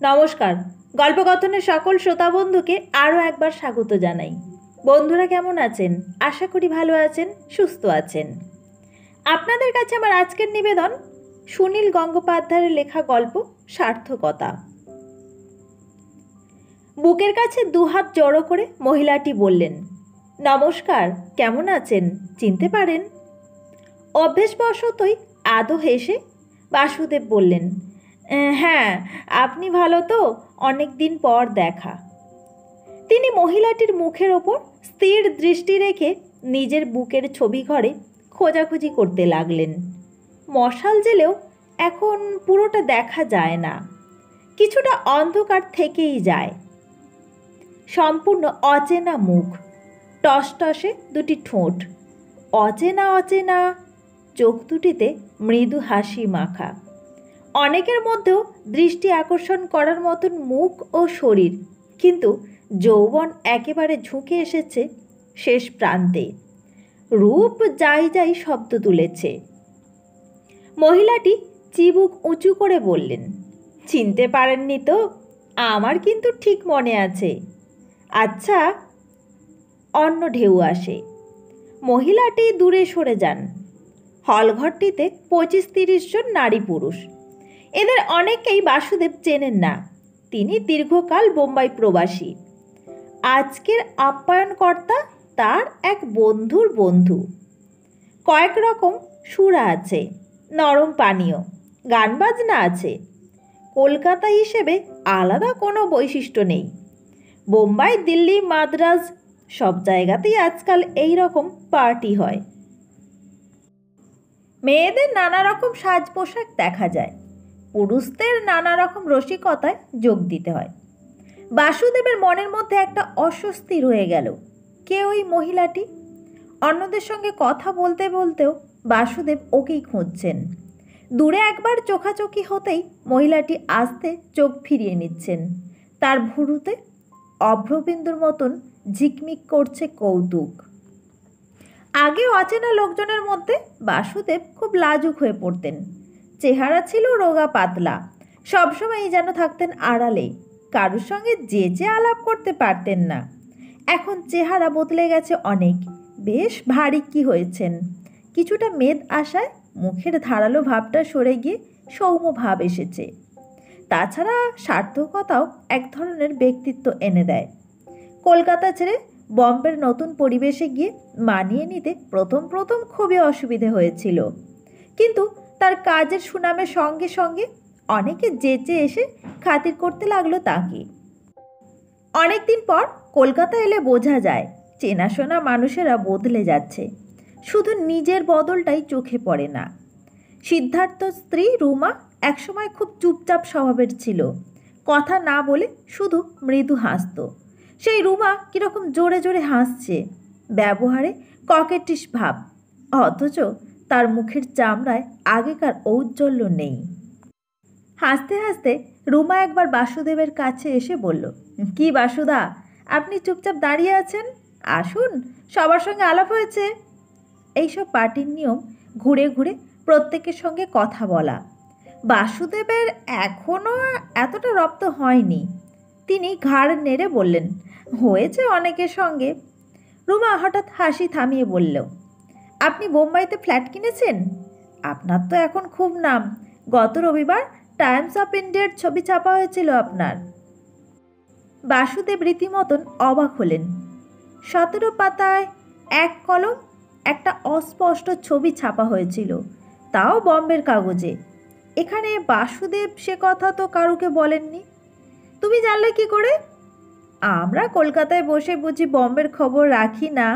নমস্কার। গল্পকথনের সকল শ্রোতা বন্ধুকে আরও একবার স্বাগত জানাই। বন্ধুরা কেমন আছেন? আশা করি ভালো আছেন, সুস্থ আছেন। আপনাদের কাছে আমার আজকের নিবেদন সুনীল গঙ্গোপাধ্যায়ের লেখা গল্প সার্থকতা। বুকের কাছে দুহাত জড়ো করে মহিলাটি বললেন, নমস্কার, কেমন আছেন? চিনতে পারেন? অভ্যেসবশতই আদো হেসে বাসুদেব বললেন, হ্যাঁ, আপনি ভালো তো? অনেক দিন পর দেখা। তিনি মহিলাটির মুখের ওপর স্থির দৃষ্টি রেখে নিজের বুকের ছবি ঘরে খোঁজাখুঁজি করতে লাগলেন। মশাল জেলেও এখন পুরোটা দেখা যায় না, কিছুটা অন্ধকার থেকেই যায়। সম্পূর্ণ অচেনা মুখ, টসটসে দুটি ঠোঁট, অচেনা অচেনা চোখ দুটিতে মৃদু হাসি মাখা। অনেকের মধ্যেও দৃষ্টি আকর্ষণ করার মতন মুখ ও শরীর, কিন্তু যৌবন একেবারে ঝুঁকে এসেছে শেষ প্রান্তে। রূপ যাই যাই শব্দ তুলেছে। মহিলাটি চিবুক উঁচু করে বললেন, চিনতে পারেননি তো? আমার কিন্তু ঠিক মনে আছে। আচ্ছা। অন্য ঢেউ আসে। মহিলাটি দূরে সরে যান। হলঘরটিতে 25-30 জন নারী পুরুষ। এদের অনেকেই বাসুদেব চেনেন না। তিনি দীর্ঘকাল বোম্বাই প্রবাসী। আজকের আপ্যায়নকর্তা তার এক বন্ধুর বন্ধু। কয়েক রকম সুরা আছে, নরম পানীয়, গান বাজনা আছে। কলকাতা হিসেবে আলাদা কোনো বৈশিষ্ট্য নেই। বোম্বাই, দিল্লি, মাদ্রাজ সব জায়গাতেই আজকাল এই রকম পার্টি হয়। মেয়েদের নানা রকম সাজ পোশাক দেখা যায়, পুরুষদের নানা রকম রসিকতায় যোগ দিতে হয়। বাসুদেবের মনের মধ্যে একটা অস্বস্তি রয়ে গেল। কে ওই মহিলাটি? অন্যদের সঙ্গে কথা বলতে বলতেও বাসুদেব ওকেই খুঁজছেন। দূরে একবার চোখাচোখি হতেই মহিলাটি আস্তে চোখ ফিরিয়ে নিচ্ছেন। তার ভুরুতে অভ্রবিন্দুর মতন ঝিকমিক করছে কৌতুক। আগে অচেনা লোকজনের মধ্যে বাসুদেব খুব লাজুক হয়ে পড়তেন। চেহারা ছিল রোগা পাতলা, সবসময়ই যেন থাকতেন আড়ালে, কারোর সঙ্গে যে আলাপ করতে পারতেন না। এখন চেহারা বদলে গেছে অনেক, বেশ ভারী কি হয়েছেন। কিছুটা মেদ আসায় মুখের ধারালো ভাবটা সরে গিয়ে সৌম্য ভাব এসেছে। তাছাড়া সার্থকতাও এক ধরনের ব্যক্তিত্ব এনে দেয়। কলকাতা ছেড়ে বম্বের নতুন পরিবেশে গিয়ে মানিয়ে নিতে প্রথম খুবই অসুবিধে হয়েছিল, কিন্তু তার কাজের সুনামের সঙ্গে সঙ্গে অনেকে যেচে এসে খাতির করতে লাগলো তাকে। অনেকদিন পর কলকাতা এলে বোঝা যায় চেনাশোনা মানুষেরা বদলে যাচ্ছে, শুধু নিজের বদলটাই চোখে পড়ে না। সিদ্ধার্থ স্ত্রী রুমা একসময় খুব চুপচাপ স্বভাবের ছিল, কথা না বলে শুধু মৃদু হাসত। সেই রুমা কীরকম জোরে জোরে হাসছে, ব্যবহারে ককেটিস ভাব, অথচ তার মুখের চামড়ায় আগেকার ঔজ্জ্বল্য নেই। হাসতে হাসতে রুমা একবার বাসুদেবের কাছে এসে বলল, কি বাসুদা, আপনি চুপচাপ দাঁড়িয়ে আছেন? আসুন, সবার সঙ্গে আলাপ হয়েছে। এইসব পার্টির নিয়ম, ঘুরে ঘুরে প্রত্যেকের সঙ্গে কথা বলা। বাসুদেবের এখনও এতটা রপ্ত হয়নি। তিনি ঘাড় নেড়ে বললেন, হয়েছে অনেকের সঙ্গে। রুমা হঠাৎ হাসি থামিয়ে বলল, আপনি বোম্বাইতে ফ্ল্যাট কিনেছেন? আপনার তো এখন খুব নাম। গত রবিবার টাইমস অফ ইন্ডিয়ার ছবি ছাপা হয়েছিল আপনার। বাসুদেব রীতিমতন অবাক হলেন। 17 পাতায় এক কলম একটা অস্পষ্ট ছবি ছাপা হয়েছিল, তাও বম্বের কাগজে। এখানে বাসুদেব সে কথা তো কারুকে বলেননি। তুমি জানলে কি করে? আমরা কলকাতায় বসে বুঝি বম্বের খবর রাখি না?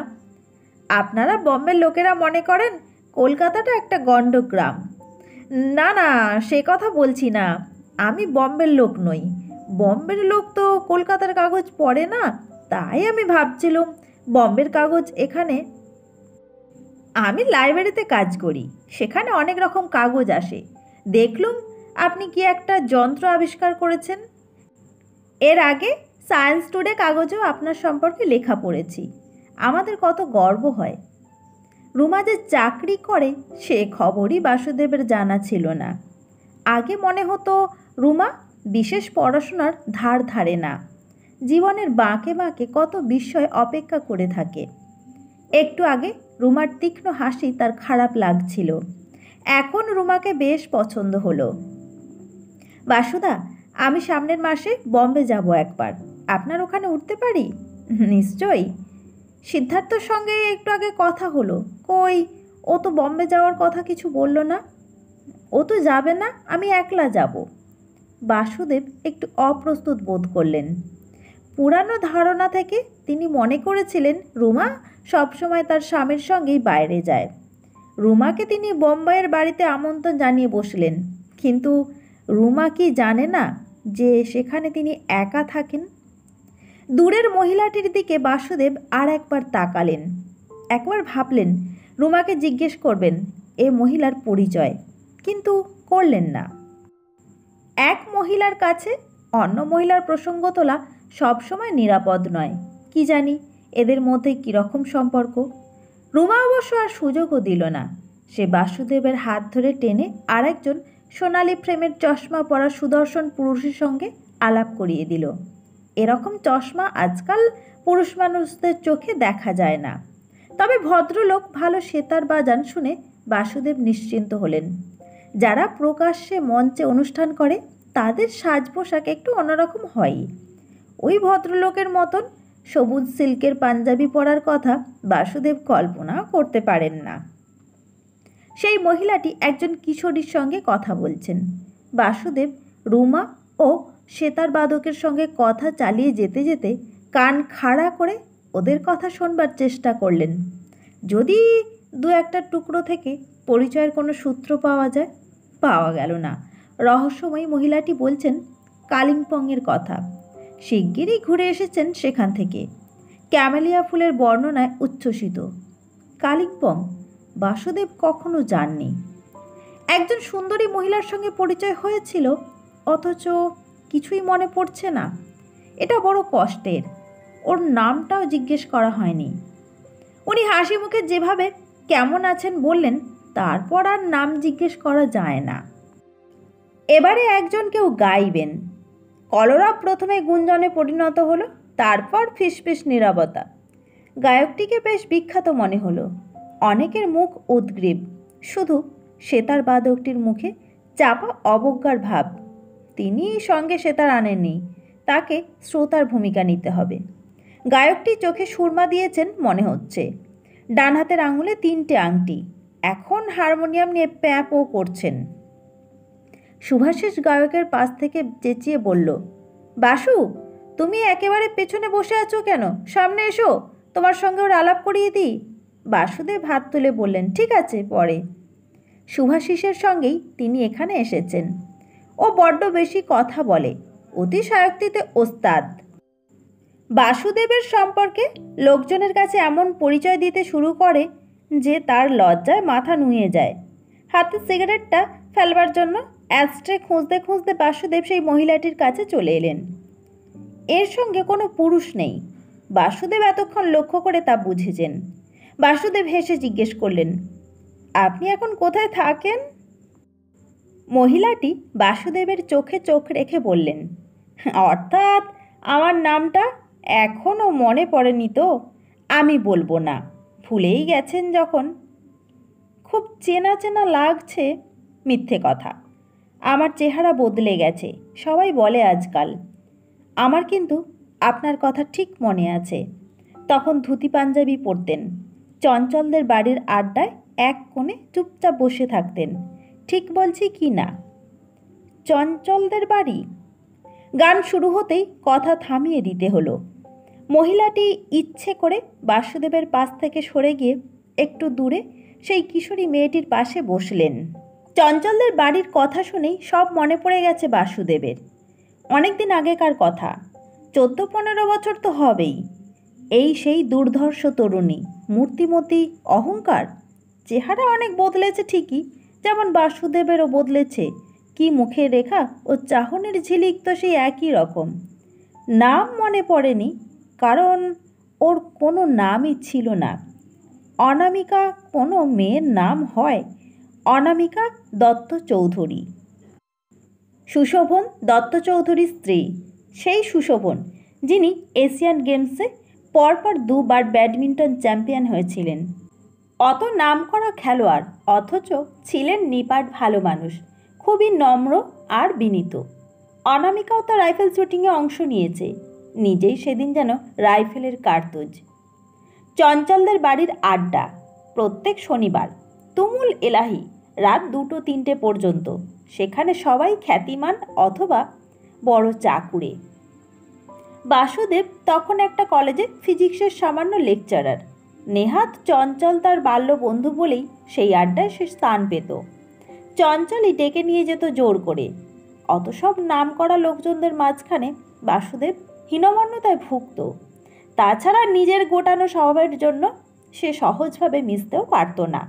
আপনারা বম্বের লোকেরা মনে করেন কলকাতাটা একটা গণ্ডগ্রাম। না না, সে কথা বলছি না। আমি বম্বের লোক নই। বম্বের লোক তো কলকাতার কাগজ পড়ে না, তাই আমি ভাবছিলাম বম্বের কাগজ এখানে। আমি লাইব্রেরিতে কাজ করি, সেখানে অনেক রকম কাগজ আসে। দেখলুম আপনি কি একটা যন্ত্র আবিষ্কার করেছেন। এর আগে সায়েন্স টুডে কাগজেও আপনার সম্পর্কে লেখা পড়েছি। আমাদের কত গর্ব হয়। রুমা যে চাকরি করে সে খবরই বাসুদেবের জানা ছিল না। আগে মনে হতো রুমা বিশেষ পড়াশোনার ধার ধারে না। জীবনের বাঁকে বাঁকে কত বিস্ময় অপেক্ষা করে থাকে। একটু আগে রুমার তীক্ষ্ণ হাসি তার খারাপ লাগছিল। এখন রুমাকে বেশ পছন্দ হলো। বাসুদা, আমি সামনের মাসে বম্বে যাব একবার। আপনার ওখানে উঠতে পারি? নিশ্চয়ই। সিদ্ধার্থর সঙ্গে একটু আগে কথা হলো। কই, ও তো বম্বে যাওয়ার কথা কিছু বলল না। ও তো যাবে না, আমি একলা যাব। বাসুদেব একটু অপ্রস্তুত বোধ করলেন। পুরানো ধারণা থেকে তিনি মনে করেছিলেন রুমা সবসময় তার স্বামীর সঙ্গেই বাইরে যায়। রুমাকে তিনি বোম্বাইয়ের বাড়িতে আমন্ত্রণ জানিয়ে বসলেন, কিন্তু রুমা কি জানে না যে সেখানে তিনি একা থাকেন? দূরের মহিলাটির দিকে বাসুদেব আর একবার তাকালেন। একবার ভাবলেন রুমাকে জিজ্ঞেস করবেন এ মহিলার পরিচয়, কিন্তু করলেন না। এক মহিলার কাছে অন্য মহিলার প্রসঙ্গ তোলা সবসময় নিরাপদ নয়। কি জানি এদের মধ্যে কীরকম সম্পর্ক। রুমা অবশ্য আর সুযোগও দিল না। সে বাসুদেবের হাত ধরে টেনে আর একজন সোনালি ফ্রেমের চশমা পরা সুদর্শন পুরুষের সঙ্গে আলাপ করিয়ে দিল। এরকম চশমা আজকাল পুরুষ মানুষদের চোখে দেখা যায় না। তবে ভদ্রলোক ভালো সেতার বাজান শুনে বাসুদেব নিশ্চিন্ত হলেন। যারা প্রকাশ্যে মঞ্চে অনুষ্ঠান করে তাদের সাজ পোশাক একটু অন্যরকম হয়ই। ওই ভদ্রলোকের মতন সবুজ সিল্কের পাঞ্জাবি পরার কথা বাসুদেব কল্পনা করতে পারেন না। সেই মহিলাটি একজন কিশোরীর সঙ্গে কথা বলছেন। বাসুদেব রুমা ও সেতার বাদকের সঙ্গে কথা চালিয়ে যেতে যেতে কান খাড়া করে ওদের কথা শোনবার চেষ্টা করলেন। যদি দু একটা টুকরো থেকে পরিচয়ের কোনো সূত্র পাওয়া যায়। পাওয়া গেল না। রহস্যময়ী মহিলাটি বলছেন কালিম্পংয়ের কথা। শিগগিরই ঘুরে এসেছেন সেখান থেকে। ক্যামেলিয়া ফুলের বর্ণনায় উচ্ছ্বসিত। কালিম্পং বাসুদেব কখনো যাননি। একজন সুন্দরী মহিলার সঙ্গে পরিচয় হয়েছিল, অথচ কিছুই মনে পড়ছে না। এটা বড় কষ্টের। ওর নামটাও জিজ্ঞেস করা হয়নি। উনি হাসি মুখে যেভাবে কেমন আছেন বললেন, তারপর আর নাম জিজ্ঞেস করা যায় না। এবারে একজন কেউ গাইবেন। কলরব প্রথমে গুঞ্জনে পরিণত হলো, তারপর ফিসফিস নীরবতা। গায়কটিকে বেশ বিখ্যাত মনে হলো। অনেকের মুখ উদ্গ্রীব, শুধু সেতার বাদকটির মুখে চাপা অবজ্ঞার ভাব। তিনি সঙ্গে সেতার আনেননি, তাকে শ্রোতার ভূমিকা নিতে হবে। গায়কটি চোখে সুরমা দিয়েছেন মনে হচ্ছে। ডান হাতের আঙুলে 3টে আংটি। এখন হারমোনিয়াম নিয়ে প্যাঁপও করছেন। শুভাশিস গায়কের পাশ থেকে চেঁচিয়ে বলল, বাসু, তুমি একেবারে পেছনে বসে আছো কেন? সামনে এসো, তোমার সঙ্গে ওর আলাপ করিয়ে দিই। বাসুদেব হাত তুলে বললেন, ঠিক আছে, পরে। শুভাশিসের সঙ্গেই তিনি এখানে এসেছেন। ও বড্ড বেশি কথা বলে, অতিশয়োক্তিতে ওস্তাদ। বাসুদেবের সম্পর্কে লোকজনের কাছে এমন পরিচয় দিতে শুরু করে যে তার লজ্জায় মাথা নুয়ে যায়। হাতে সিগারেটটা ফেলবার জন্য অ্যাস্ট্রে খুঁজতে খুঁজতে বাসুদেব সেই মহিলাটির কাছে চলে এলেন। এর সঙ্গে কোনো পুরুষ নেই। বাসুদেব এতক্ষণ লক্ষ্য করে তা বুঝেছেন। বাসুদেব হেসে জিজ্ঞেস করলেন, আপনি এখন কোথায় থাকেন? মহিলাটি বাসুদেবের চোখে চোখ রেখে বললেন, অর্থাৎ আমার নামটা এখনও মনে পড়েনি তো? আমি বলবো না, ভুলেই গেছেন যখন। খুব চেনা চেনা লাগছে। মিথ্যে কথা, আমার চেহারা বদলে গেছে, সবাই বলে আজকাল। আমার কিন্তু আপনার কথা ঠিক মনে আছে। তখন ধুতি পাঞ্জাবি পরতেন, চঞ্চলদের বাড়ির আড্ডায় এক কোণে চুপচাপ বসে থাকতেন। ঠিক বলছি কি না? চঞ্চলদের বাড়ি। গান শুরু হতেই কথা থামিয়ে দিতে হলো। মহিলাটি ইচ্ছে করে বাসুদেবের পাশ থেকে সরে গিয়ে একটু দূরে সেই কিশোরী মেয়েটির পাশে বসলেন। চঞ্চলদের বাড়ির কথা শুনেই সব মনে পড়ে গেছে বাসুদেবের। অনেক দিন আগেকার কথা, 14-15 বছর তো হবেই। এই সেই দুর্ধর্ষ তরুণী, মূর্তিমতী, অহংকার। চেহারা অনেক বদলেছে ঠিকই, যেমন বাসুদেবেরও বদলেছে। কি মুখের রেখা ও চাহনির ঝিলিক তো সেই একই রকম। নাম মনে পড়েনি, কারণ ওর কোনো নামই ছিল না। অনামিকা কোনো মেয়ের নাম হয়? অনামিকা দত্ত চৌধুরী। সুশোভন দত্ত চৌধুরীর স্ত্রী, সেই সুশোভন যিনি এশিয়ান গেমসে পরপর 2বার ব্যাডমিন্টন চ্যাম্পিয়ন হয়েছিলেন। অত নামকরা খেলোয়াড়, অথচ ছিলেন নিপাট ভালো মানুষ, খুবই নম্র আর বিনীত। অনামিকাও তো রাইফেল শুটিংয়ে অংশ নিয়েছে, নিজেই সেদিন যেন রাইফেলের কার্তুজ। চঞ্চলদের বাড়ির আড্ডা প্রত্যেক শনিবার, তুমুল এলাহি, রাত 2-3টে পর্যন্ত। সেখানে সবাই খ্যাতিমান অথবা বড় চাকুরে। বাসুদেব তখন একটা কলেজে ফিজিক্সের সামান্য লেকচারার। নেহাত চঞ্চল তার বাল্য বন্ধু বলেই সেই আড্ডায় সে স্থান পেত। চঞ্চলই ডেকে নিয়ে যেত জোর করে। অত সব নাম করা লোকজনদের মাঝখানে বাসুদেব হীনমন্যতায় ভুগত। তাছাড়া নিজের গোটানো স্বভাবের জন্য সে সহজভাবে মিশতেও পারত না।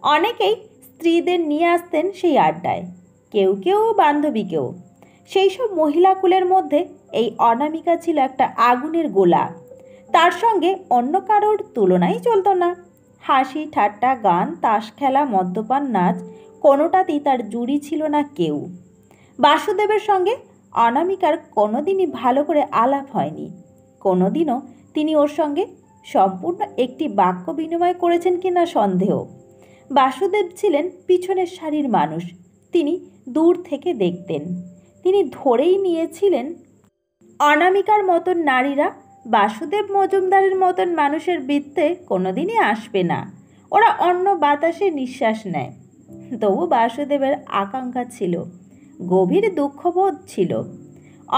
অনেকেই স্ত্রীদের নিয়ে আসতেন সেই আড্ডায়, কেউ কেউ বান্ধবীকেও। সেই সব মহিলাকুলের মধ্যে এই অনামিকা ছিল একটা আগুনের গোলা। তার সঙ্গে অন্য কারোর তুলনাই চলত না। হাসি ঠাট্টা, গান, তাস খেলা, মদ্যপান, নাচ, কোনোটাতেই তার জুড়ি ছিল না কেউ। বাসুদেবের সঙ্গে অনামিকার কোনোদিনই ভালো করে আলাপ হয়নি। কোনোদিনও তিনি ওর সঙ্গে সম্পূর্ণ একটি বাক্য বিনিময় করেছেন কিনা সন্দেহ। বাসুদেব ছিলেন পিছনের সারির মানুষ, তিনি দূর থেকে দেখতেন। তিনি ধরেই নিয়েছিলেন অনামিকার মতন নারীরা বাসুদেব মজুমদারের মতন মানুষের বৃত্তে কোনোদিনই আসবে না। ওরা অন্য বাতাসে নিঃশ্বাস নেয়। তবু বাসুদেবের আকাঙ্ক্ষা ছিল, গভীর দুঃখবোধ ছিল।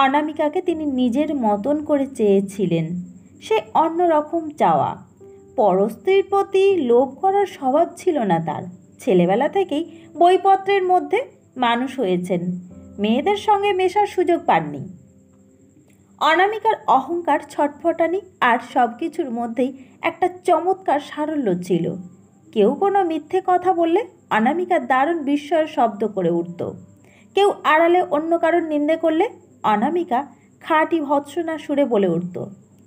অনামিকাকে তিনি নিজের মতন করে চেয়েছিলেন। সে অন্যরকম চাওয়া। পরস্ত্রীর প্রতি লোভ করার স্বভাব ছিল না তার। ছেলেবেলা থেকেই বইপত্রের মধ্যে মানুষ হয়েছেন, মেয়েদের সঙ্গে মেশার সুযোগ পাননি। অনামিকার অহংকার, ছটফটানি আর সব কিছুর মধ্যেই একটা চমৎকার সারল্য ছিল। কেউ কোনো মিথ্যে কথা বললে অনামিকা দারুণ বিস্ময়ের শব্দ করে উঠত। কেউ আড়ালে অন্য কারোর নিন্দে করলে অনামিকা খাঁটি ভৎসনা সুরে বলে উঠত,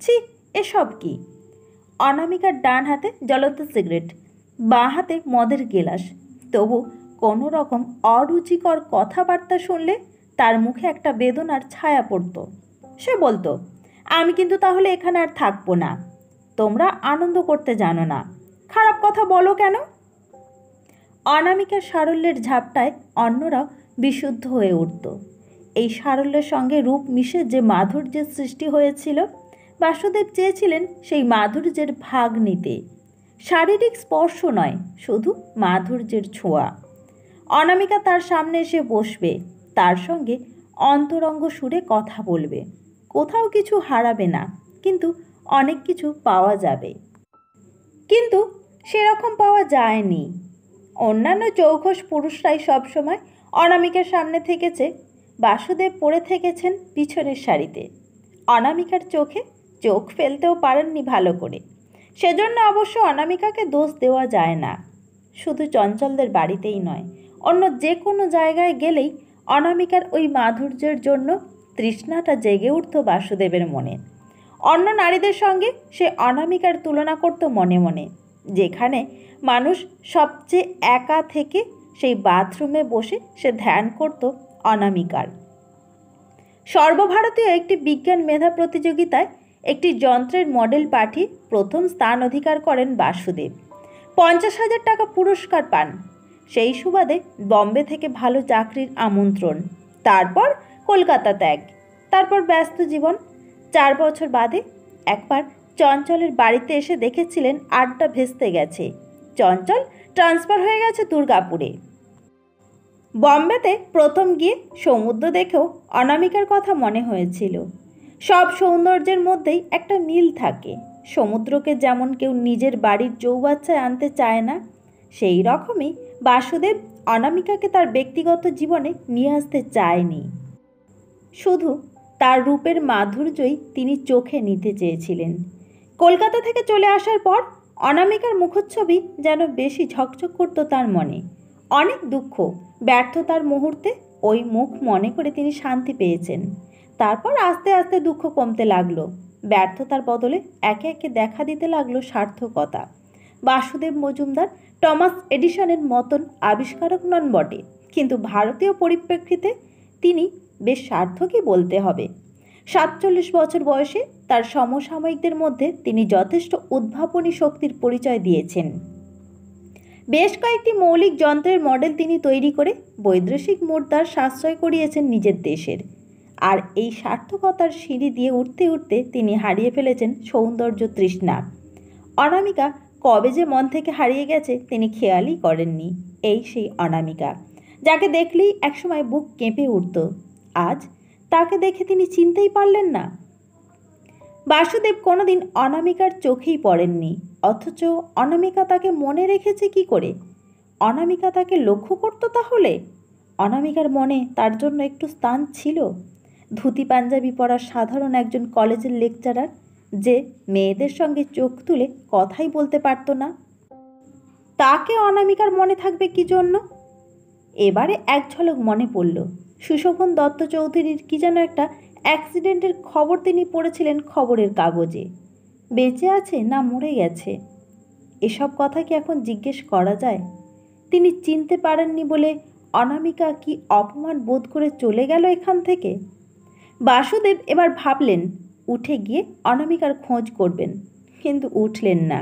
ছি, এসব কি? অনামিকার ডান হাতে জ্বলন্ত সিগারেট, বাঁ হাতে মদের গেলাস। তবু কোনো রকম অরুচিকর কথাবার্তা শুনলে তার মুখে একটা বেদনার ছায়া পড়ত। সে বলতো, আমি কিন্তু তাহলে এখানে আর থাকবো না। তোমরা আনন্দ করতে জানো না, খারাপ কথা বলো কেন? অনামিকার সারল্যের ঝাপটায় অন্যরাও বিশুদ্ধ হয়ে উঠত। এই সারল্যের সঙ্গে রূপ মিশে যে মাধুর্যের সৃষ্টি হয়েছিল, বাসুদেব চেয়েছিলেন সেই মাধুর্যের ভাগ নিতে। শারীরিক স্পর্শ নয়, শুধু মাধুর্যের ছোঁয়া। অনামিকা তার সামনে এসে বসবে, তার সঙ্গে অন্তরঙ্গ সুরে কথা বলবে। কোথাও কিছু হারাবে না, কিন্তু অনেক কিছু পাওয়া যাবে। কিন্তু সেরকম পাওয়া যায়নি। অন্যান্য চৌখস পুরুষরাই সবসময় অনামিকার সামনে থেকেছে, বাসুদেব পড়ে থেকেছেন পিছনের সারিতে। অনামিকার চোখে চোখ ফেলতেও পারেননি ভালো করে। সেজন্য অবশ্য অনামিকাকে দোষ দেওয়া যায় না। শুধু চঞ্চলদের বাড়িতেই নয়, অন্য যে কোনো জায়গায় গেলেই অনামিকার ওই মাধুর্যের জন্য তৃষ্ণাটা জেগে উঠত বাসুদেবের মনে। অন্য নারীদের সঙ্গে সে অনামিকার তুলনা করত মনে মনে। যেখানে মানুষ সবচেয়ে একা থেকে সেই বাথরুমে বসে সে ধ্যান করত অনামিকার। সর্বভারতীয় একটি বিজ্ঞান মেধা প্রতিযোগিতায় একটি যন্ত্রের মডেল পাঠিয়ে প্রথম স্থান অধিকার করেন বাসুদেব। 50,000 টাকা পুরস্কার পান। সেই সুবাদে বম্বে থেকে ভালো চাকরির আমন্ত্রণ। তারপর কলকাতা ত্যাগ, তারপর ব্যস্ত জীবন। 4 বছর বাদে একবার চঞ্চলের বাড়িতে এসে দেখেছিলেন আড্ডা ভেস্তে গেছে। চঞ্চল ট্রান্সফার হয়ে গেছে দুর্গাপুরে। বম্বেতে প্রথম গিয়ে সমুদ্র দেখেও অনামিকার কথা মনে হয়েছিল। সব সৌন্দর্যের মধ্যেই একটা মিল থাকে। সমুদ্রকে যেমন কেউ নিজের বাড়ির চৌবাচ্চায় আনতে চায় না, সেই রকমই বাসুদেব অনামিকাকে তার ব্যক্তিগত জীবনে নিয়ে আসতে চায়নি। শুধু তার রূপের মাধুর্যই তিনি চোখে নিতে চেয়েছিলেন। কলকাতা থেকে চলে আসার পর অনামিকার মুখচ্ছবি যেন বেশি ঝকঝক করত তার মনে। অনেক দুঃখ, ব্যর্থতার মুহূর্তে ওই মুখ মনে করে তিনি শান্তি পেয়েছেন। তারপর আস্তে আস্তে দুঃখ কমতে লাগলো। ব্যর্থতার বদলে একে একে দেখা দিতে লাগলো সার্থকতা। বাসুদেব মজুমদার টমাস এডিসনের মতন আবিষ্কারক নন বটে, কিন্তু ভারতীয় পরিপ্রেক্ষিতে তিনি বেশ সার্থকই বলতে হবে। 47 বছর বয়সে তার সমসাময়িকদের মধ্যে তিনি যথেষ্ট উদ্ভাবনী শক্তির পরিচয় দিয়েছেন। বেশ কয়েকটি মৌলিক যন্ত্রের মডেল তিনি তৈরি করে বৈদেশিক মুদ্রার সাশ্রয় করিয়েছেন নিজের দেশের। আর এই সার্থকতার সিঁড়ি দিয়ে উঠতে উঠতে তিনি হারিয়ে ফেলেছেন সৌন্দর্য তৃষ্ণা। অনামিকা কবে যে মন থেকে হারিয়ে গেছে তিনি খেয়ালই করেননি। এই সেই অনামিকা যাকে দেখলেই একসময় বুক কেঁপে উঠত। আজ তাকে দেখে তিনি চিনতেই পারলেন না। বাসুদেব কোনোদিন অনামিকার চোখেই পড়েননি, অথচ অনামিকা তাকে মনে রেখেছে কি করে? অনামিকা তাকে লক্ষ্য করত তাহলে? অনামিকার মনে তার জন্য একটু স্থান ছিল? ধুতি পাঞ্জাবি পরা সাধারণ একজন কলেজের লেকচারার, যে মেয়েদের সঙ্গে চোখ তুলে কথাই বলতে পারত না, তাকে অনামিকার মনে থাকবে কি জন্য? এবারে এক ঝলক মনে পড়ল, সুশোভন দত্ত চৌধুরীর কি যেন একটা অ্যাক্সিডেন্টের খবর তিনি পড়েছিলেন খবরের কাগজে। বেঁচে আছে না মরে গেছে, এসব কথা কি এখন জিজ্ঞেস করা যায়? তিনি চিনতে পারেননি বলে অনামিকা কি অপমান বোধ করে চলে গেল এখান থেকে? বাসুদেব এবার ভাবলেন উঠে গিয়ে অনামিকার খোঁজ করবেন, কিন্তু উঠলেন না।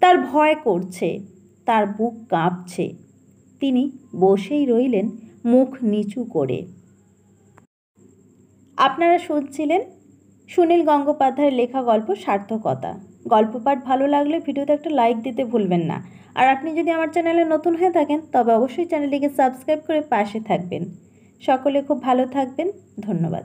তার ভয় করছে, তার বুক কাঁপছে। তিনি বসেই রইলেন মুখ নিচু করে। আপনারা শুনছিলেন সুনীল গঙ্গোপাধ্যায়ের লেখা গল্প সার্থকতা। গল্প পাঠ ভালো লাগলে ভিডিওতে একটা লাইক দিতে ভুলবেন না। আর আপনি যদি আমার চ্যানেলে নতুন হয়ে থাকেন তবে অবশ্যই চ্যানেলটিকে সাবস্ক্রাইব করে পাশে থাকবেন। সকলে খুব ভালো থাকবেন। ধন্যবাদ।